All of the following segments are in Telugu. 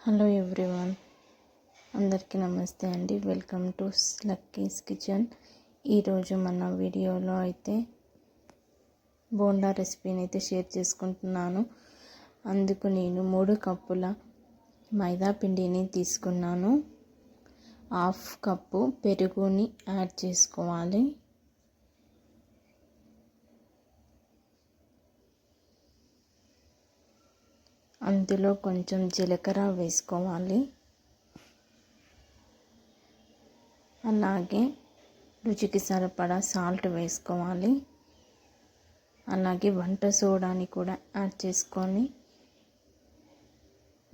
హలో ఎవ్రీవన్, అందరికీ నమస్తే అండి. Welcome to Lucky's kitchen. ఈరోజు మన వీడియోలో అయితే బోండా రెసిపీని అయితే షేర్ చేసుకుంటున్నాను. అందుకు నేను 3 కప్పుల మైదా పిండిని తీసుకున్నాను. 1/2 కప్పు పెరుగుని యాడ్ చేసుకోవాలి. అందులో కొంచెం జీలకర్ర వేసుకోవాలి. అలాగే రుచికి సరిపడా సాల్ట్ వేసుకోవాలి. అలాగే వంట సోడాని కూడా యాడ్ చేసుకొని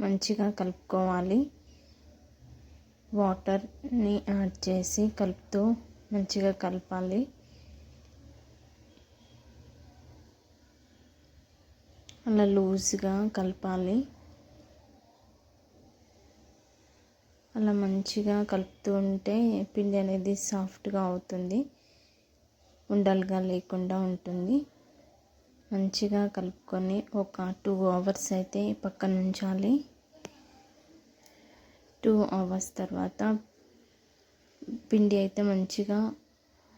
మంచిగా కలుపుకోవాలి. వాటర్ని యాడ్ చేసి కలుపుతూ మంచిగా కలపాలి. అలా లూజ్గా కలపాలి. అలా మంచిగా కలుపుతూ ఉంటే పిండి అనేది సాఫ్ట్గా అవుతుంది, ఉండలుగా లేకుండా ఉంటుంది. మంచిగా కలుపుకొని ఒక 2 అవర్స్ అయితే పక్కన ఉంచాలి. 2 అవర్స్ తర్వాత పిండి అయితే మంచిగా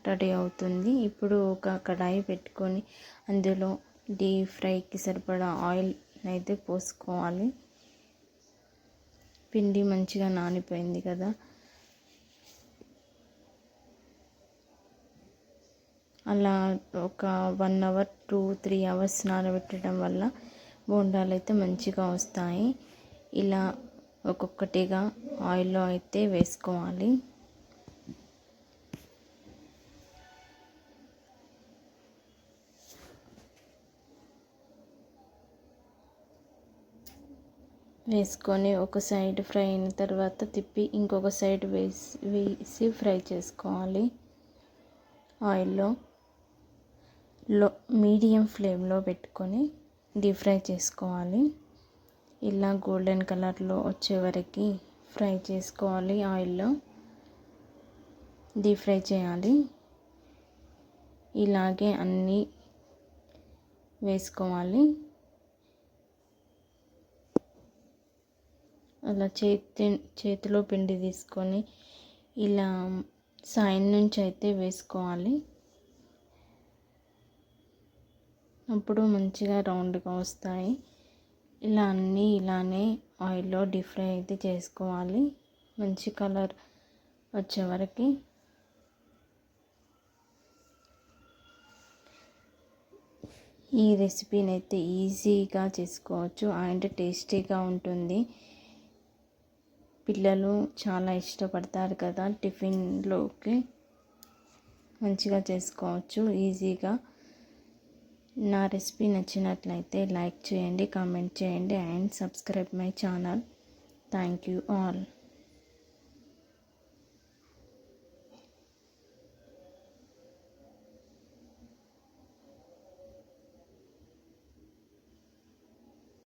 రెడీ అవుతుంది. ఇప్పుడు ఒక కడాయి పెట్టుకొని అందులో డీప్ ఫ్రైకి సరిపడా ఆయిల్ అయితే పోసుకోవాలి. పిండి మంచిగా నానిపోయింది కదా, అలా ఒక 1 అవర్ 2-3 అవర్స్ నానబెట్టడం వల్ల బోండాలు అయితే మంచిగా వస్తాయి. ఇలా ఒక్కొక్కటిగా ఆయిల్లో అయితే వేసుకోవాలి. వేసుకొని ఒక సైడ్ ఫ్రై అయిన తర్వాత తిప్పి ఇంకొక సైడ్ వేసి ఫ్రై చేసుకోవాలి. ఆయిల్లో మీడియం ఫ్లేమ్లో పెట్టుకొని డీప్ ఫ్రై చేసుకోవాలి. ఇలా గోల్డెన్ కలర్లో వచ్చే వరకు ఫ్రై చేసుకోవాలి. ఆయిల్లో డీప్ ఫ్రై చేయాలి. ఇలాగే అన్నీ వేసుకోవాలి. అలా చేతిలో పిండి తీసుకొని ఇలా సైడ్ నుంచి అయితే వేసుకోవాలి. అప్పుడు మంచిగా రౌండ్గా వస్తాయి. ఇలా అన్నీ ఇలానే ఆయిల్లో డీప్ ఫ్రై అయితే చేసుకోవాలి, మంచి కలర్ వచ్చే వరకు. ఈ రెసిపీని అయితే ఈజీగా చేసుకోవచ్చు అండ్ టేస్టీగా ఉంటుంది. పిల్లలు చాలా ఇష్టపడతారు కదా, టిఫిన్లోకి మంచిగా చేసుకోవచ్చు ఈజీగా. నా రెసిపీ నచ్చినట్లయితే లైక్ చేయండి, కామెంట్ చేయండి and subscribe my channel. Thank you all.